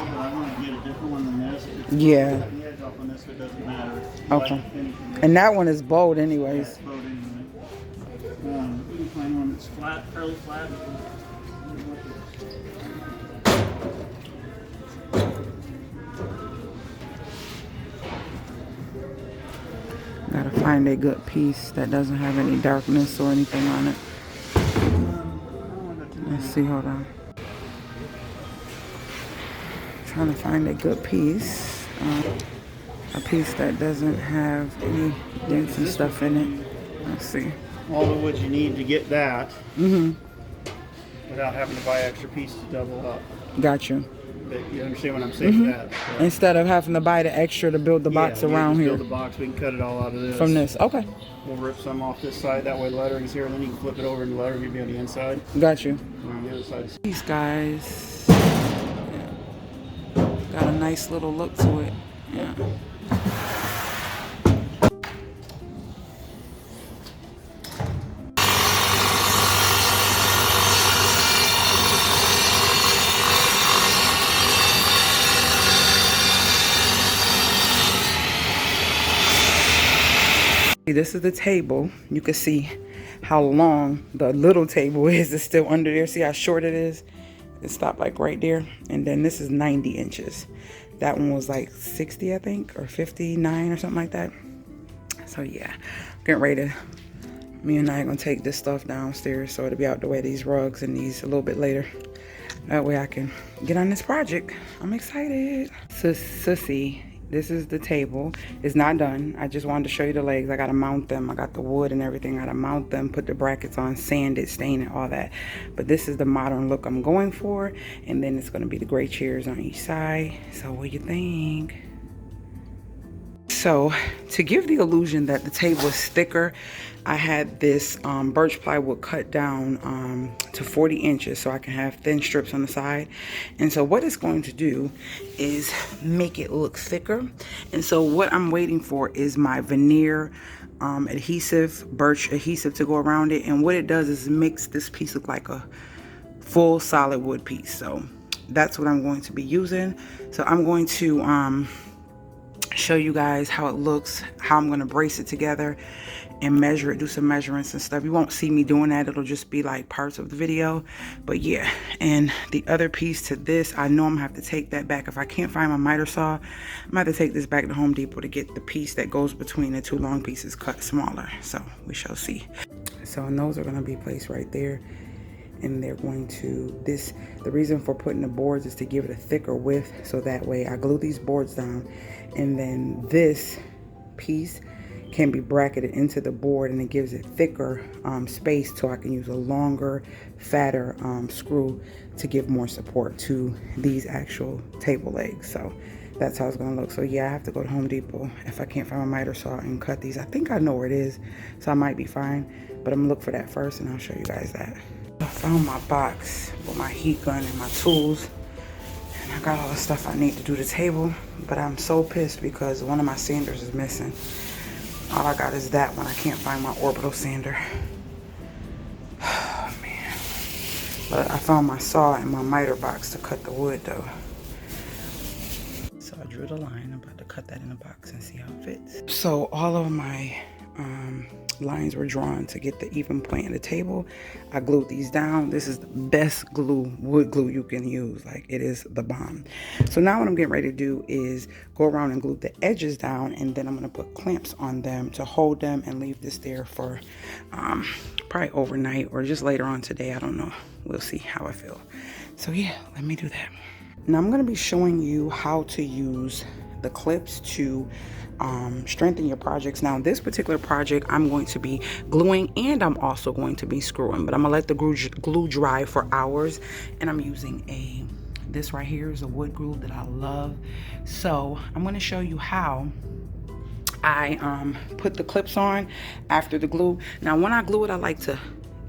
but I want to get a different one than this. Yeah. The edge off on this, it doesn't matter. Okay. And that one is bold anyways. Yeah, it's bold anyway. We can find one that's flat, fairly flat. Gotta find a good piece that doesn't have any darkness or anything on it. Let's see, hold on. Trying to find a good piece. A piece that doesn't have any dents and stuff in it. Let's see. All the wood you need to get that. Mm-hmm. Without having to buy extra pieces to double up. Got you. But you understand what I'm saying? Mm-hmm. That. So. Instead of having to buy the extra to build the box around here. Build the box, we can cut it all out of this. From this, okay. We'll rip some off this side, that way lettering's here, and then you can flip it over and the lettering will be on the inside. Got you. On the other side. These guys, yeah. Got a nice little look to it. Yeah. This is the table. You can see how long the little table is. It's still under there. See how short it is? It stopped like right there. And then this is 90 inches. That one was like 60, I think, or 59 or something like that. So yeah, getting ready to, me and I are gonna take this stuff downstairs so it'll be out the way, these rugs and these, a little bit later. That way I can get on this project. I'm excited. Sissy. This is the table. It's not done. I just wanted to show you the legs. I gotta mount them. I got the wood and everything. I gotta mount them, put the brackets on, sand it, stain it, all that. But this is the modern look I'm going for. And then it's gonna be the gray chairs on each side. So what do you think? So to give the illusion that the table is thicker, I had this birch plywood cut down to 40 inches so I can have thin strips on the side. And so what it's going to do is make it look thicker. And so what I'm waiting for is my veneer adhesive, birch adhesive to go around it. And what it does is makes this piece look like a full solid wood piece. So that's what I'm going to be using. So I'm going to show you guys how it looks, how I'm going to brace it together and measure it, do some measurements and stuff. You won't see me doing that. It'll just be like parts of the video. But yeah, and the other piece to this, I know I'm gonna have to take that back. If I can't find my miter saw, I'm gonna have to take this back to Home Depot to get the piece that goes between the two long pieces cut smaller. So we shall see. So and those are gonna be placed right there. And they're going to, the reason for putting the boards is to give it a thicker width, so that way I glue these boards down and then this piece can be bracketed into the board and it gives it thicker space so I can use a longer, fatter screw to give more support to these actual table legs. So that's how it's gonna look. So yeah, I have to go to Home Depot if I can't find my miter saw and cut these. I think I know where it is, so I might be fine, but I'm gonna look for that first and I'll show you guys that. I found my box with my heat gun and my tools, and I got all the stuff I need to do the table, but I'm so pissed because one of my sanders is missing. All I got is that one. I can't find my orbital sander. Oh man. But I found my saw in my miter box to cut the wood though. So I drew the line. I'm about to cut that in the box and see how it fits. So all of my lines were drawn to get the even point of the table. I glued these down. This is the best glue, wood glue you can use. Like, it is the bomb. So now what I'm getting ready to do is go around and glue the edges down, and then I'm going to put clamps on them to hold them and leave this there for probably overnight or just later on today. I don't know. We'll see how I feel. So yeah, let me do that. Now I'm going to be showing you how to use the clips to strengthen your projects. Now this particular project I'm going to be gluing and I'm also going to be screwing, but I'm gonna let the glue dry for hours, and I'm using this right here is a wood glue that I love. So I'm going to show you how I put the clips on after the glue. Now when I glue it, I like to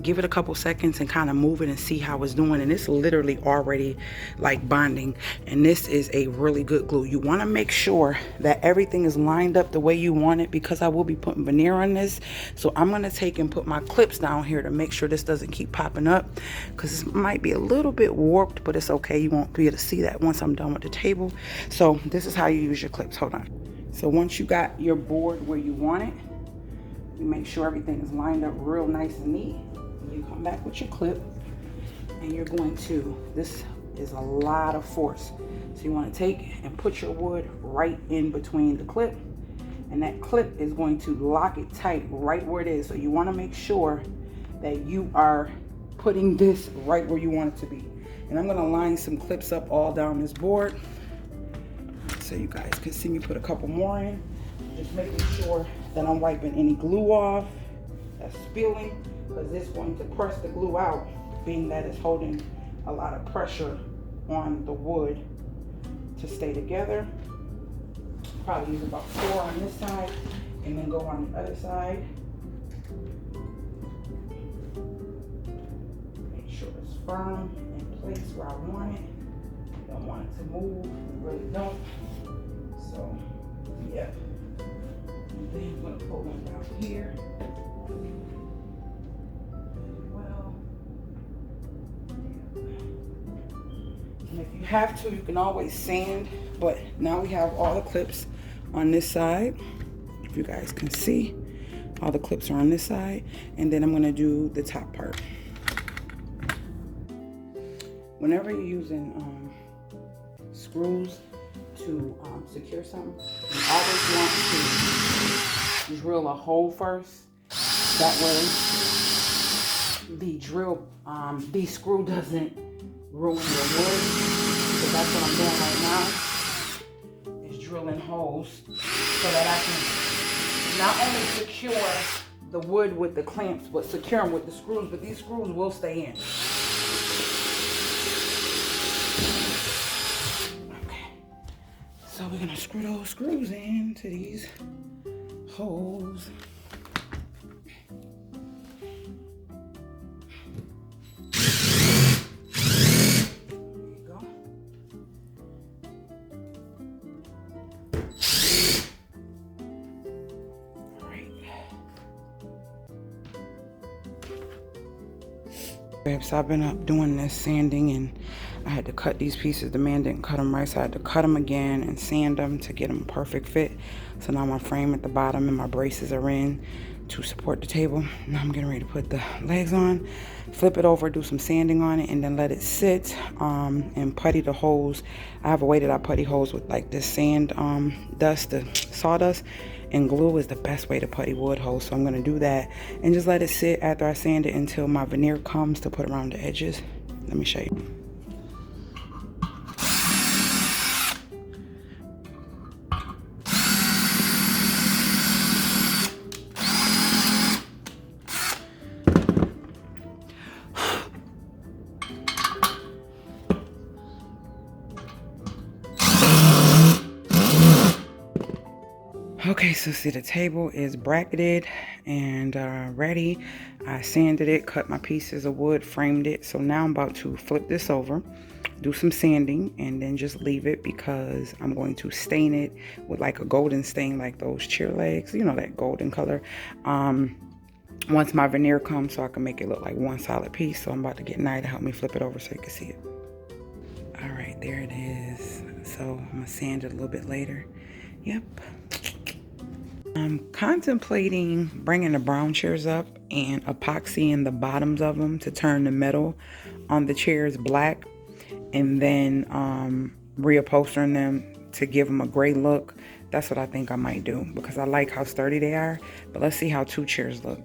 give it a couple seconds and kind of move it and see how it's doing. And it's literally already like bonding, and this is a really good glue. You want to make sure that everything is lined up the way you want it, because I will be putting veneer on this. So I'm going to take and put my clips down here to make sure this doesn't keep popping up, because this might be a little bit warped, but it's okay. You won't be able to see that once I'm done with the table. So this is how you use your clips. Hold on. So once you got your board where you want it, you make sure everything is lined up real nice and neat. You come back with your clip, and you're going to, this is a lot of force, so you want to take and put your wood right in between the clip, and that clip is going to lock it tight right where it is. So you want to make sure that you are putting this right where you want it to be. And I'm going to line some clips up all down this board so you guys can see me put a couple more in, just making sure that I'm wiping any glue off that's spilling, because it's going to press the glue out, being that it's holding a lot of pressure on the wood to stay together. Probably use about 4 on this side and then go on the other side. Make sure it's firm in place where I want it. You don't want it to move, you really don't. So, yeah. And then I'm going to put one down here. And if you have to, you can always sand, but now we have all the clips on this side. If you guys can see, all the clips are on this side, and then I'm going to do the top part. Whenever you're using screws to secure something, you always want to drill a hole first. That way the screw doesn't ruin your wood. So that's what I'm doing right now, is drilling holes so that I can not only secure the wood with the clamps, but secure them with the screws. But these screws will stay in. Okay, so we're gonna screw those screws into these holes. So I've been up doing this sanding, and I had to cut these pieces. The man didn't cut them right, so I had to cut them again and sand them to get them a perfect fit. So now my frame at the bottom and my braces are in to support the table. Now I'm getting ready to put the legs on, flip it over, do some sanding on it, and then let it sit and putty the holes. I have a way that I putty holes with like this sand dust, the sawdust, and glue is the best way to putty wood holes. So I'm going to do that and just let it sit after I sand it until my veneer comes to put around the edges. Let me show you. Okay, so see, the table is bracketed and ready. I sanded it, cut my pieces of wood, framed it. So now I'm about to flip this over, do some sanding, and then just leave it because I'm going to stain it with like a golden stain, like those chair legs, you know, that golden color. Once my veneer comes, so I can make it look like one solid piece. So I'm about to get Nia to help me flip it over so you can see it. All right, there it is. So I'm gonna sand it a little bit later. Yep. I'm contemplating bringing the brown chairs up and epoxying the bottoms of them to turn the metal on the chairs black, and then reupholstering them to give them a gray look. That's what I think I might do because I like how sturdy they are. But let's see how 2 chairs look.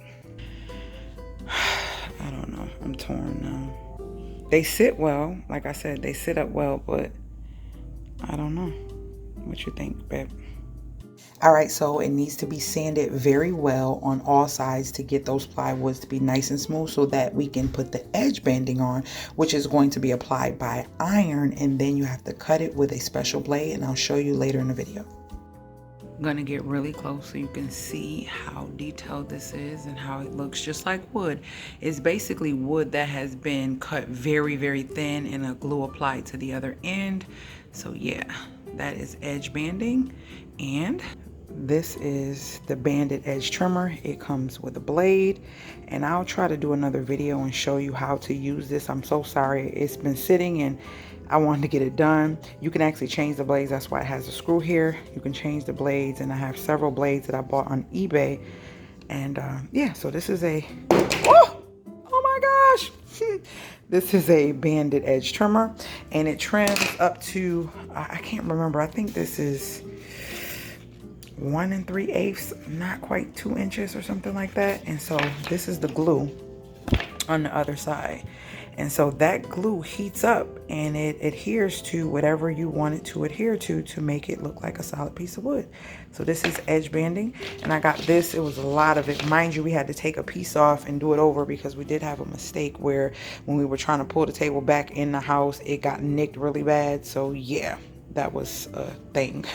I don't know. I'm torn now. They sit well. Like I said, they sit up well, but I don't know. What you think, babe? All right, so it needs to be sanded very well on all sides to get those plywoods to be nice and smooth so that we can put the edge banding on, which is going to be applied by iron, and then you have to cut it with a special blade, and I'll show you later in the video. gonna get really close so you can see how detailed this is and how it looks just like wood. It's basically wood that has been cut very, very thin and a glue applied to the other end. So yeah, that is edge banding. And this is the banded edge trimmer. It comes with a blade, and I'll try to do another video and show you how to use this. I'm so sorry, it's been sitting and I wanted to get it done. You can actually change the blades. That's why it has a screw here. You can change the blades, and I have several blades that I bought on eBay. And yeah, so this is a, oh my gosh. This is a banded edge trimmer, and it trims up to, I can't remember, I think this is 1 3/8, not quite 2 inches or something like that. And so this is the glue on the other side. And so that glue heats up and it adheres to whatever you want it to adhere to make it look like a solid piece of wood. So this is edge banding, and I got this. It was a lot of it. Mind you, we had to take a piece off and do it over because we did have a mistake where when we were trying to pull the table back in the house, it got nicked really bad. So yeah, that was a thing.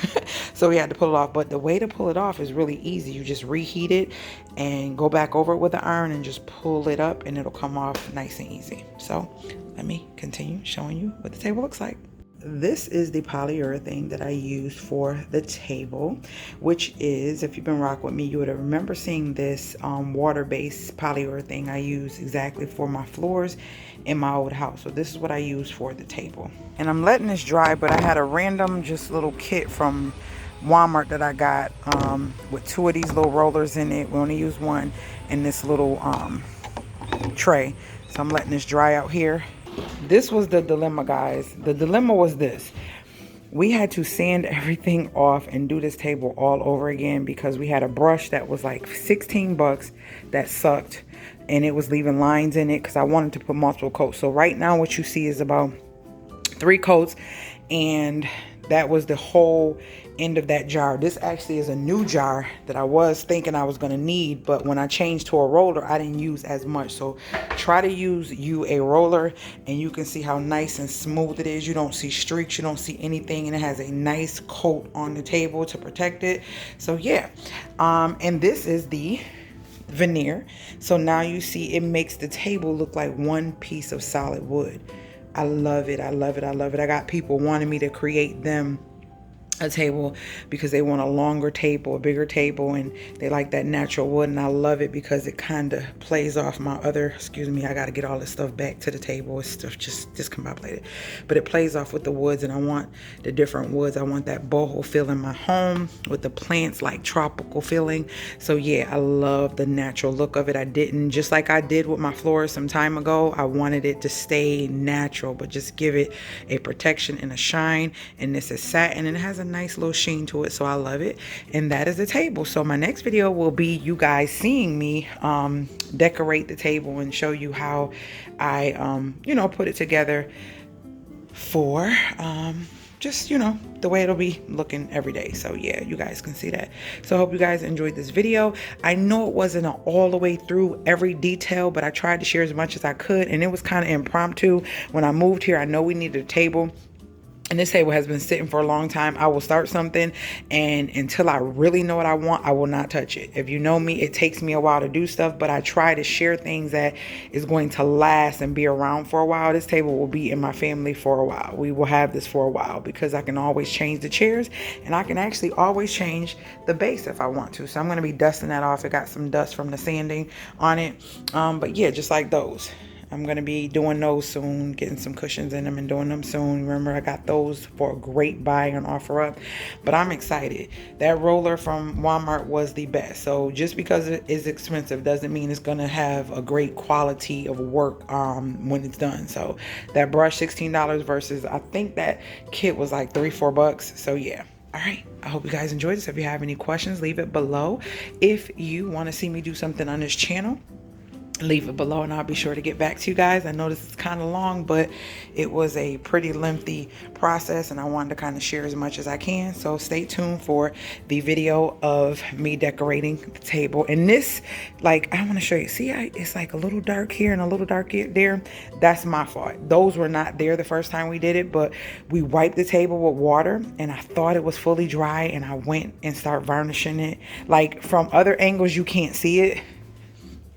So we had to pull it off, but the way to pull it off is really easy. You just reheat it and go back over it with the iron and just pull it up, and it'll come off nice and easy. So let me continue showing you what the table looks like. This is the polyurethane that I used for the table, which is, if you've been rocking with me, you would remember seeing this water-based polyurethane I use exactly for my floors in my old house. So this is what I use for the table. And I'm letting this dry, but I had a random just little kit from Walmart that I got with 2 of these little rollers in it. We only use one in this little tray. So I'm letting this dry out here. This was the dilemma, guys. The dilemma was this. We had to sand everything off and do this table all over again because we had a brush that was like 16 bucks that sucked, and it was leaving lines in it because I wanted to put multiple coats. So right now what you see is about 3 coats, and that was the whole end of that jar. This actually is a new jar that I was thinking I was going to need, but when I changed to a roller, I didn't use as much. So try to use a roller, and you can see how nice and smooth it is. You don't see streaks, you don't see anything, and it has a nice coat on the table to protect it. So yeah, and this is the veneer. So now you see it makes the table look like one piece of solid wood. I love it. I love it. I love it. I got people wanting me to create them a table because they want a longer table, a bigger table, and they like that natural wood. And I love it because it kind of plays off my other, excuse me, I got to get all this stuff back to the table. It's stuff just discombobulated, but it plays off with the woods, and I want the different woods. I want that boho feel in my home with the plants, like tropical feeling. So yeah, I love the natural look of it. I didn't, just like I did with my floors some time ago, I wanted it to stay natural, but just give it a protection and a shine. And this is satin, and it has a nice little sheen to it, so I love it. And that is the table. So my next video will be you guys seeing me decorate the table and show you how I you know, put it together for just, you know, the way it'll be looking every day. So yeah, you guys can see that. So I hope you guys enjoyed this video. I know it wasn't all the way through every detail, but I tried to share as much as I could, and it was kind of impromptu. When I moved here, I know we needed a table, and this table has been sitting for a long time. I will start something, and until I really know what I want, I will not touch it. If you know me, it takes me a while to do stuff, but I try to share things that is going to last and be around for a while. This table will be in my family for a while. We will have this for a while because I can always change the chairs, and I can actually always change the base if I want to. So I'm going to be dusting that off. It got some dust from the sanding on it. But yeah, just like those. I'm going to be doing those soon, getting some cushions in them and doing them soon. Remember, I got those for a great buy on OfferUp, but I'm excited. That roller from Walmart was the best. So just because it is expensive doesn't mean it's going to have a great quality of work when it's done. So that brush, $16 versus I think that kit was like $3-4 bucks. So yeah. All right, I hope you guys enjoyed this. If you have any questions, leave it below. If you want to see me do something on this channel, leave it below and I'll be sure to get back to you guys. I know this is kind of long, but it was a pretty lengthy process and I wanted to kind of share as much as I can. So stay tuned for the video of me decorating the table. And this, like, I want to show you, see, it's like a little dark here and a little dark there. That's my fault. Those were not there the first time we did it, but we wiped the table with water and I thought it was fully dry and I went and started varnishing it. Like, from other angles you can't see it,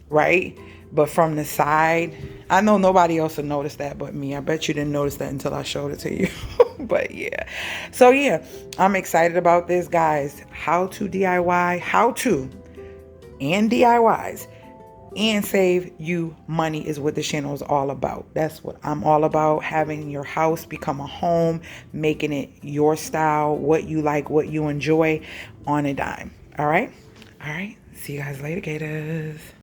right? But from the side, I know nobody else will notice that but me. I bet you didn't notice that until I showed it to you. But yeah. So yeah, I'm excited about this, guys. How to DIY, and DIYs and save you money is what this channel is all about. That's what I'm all about. Having your house become a home, making it your style, what you like, what you enjoy on a dime. All right. See you guys later, Gators.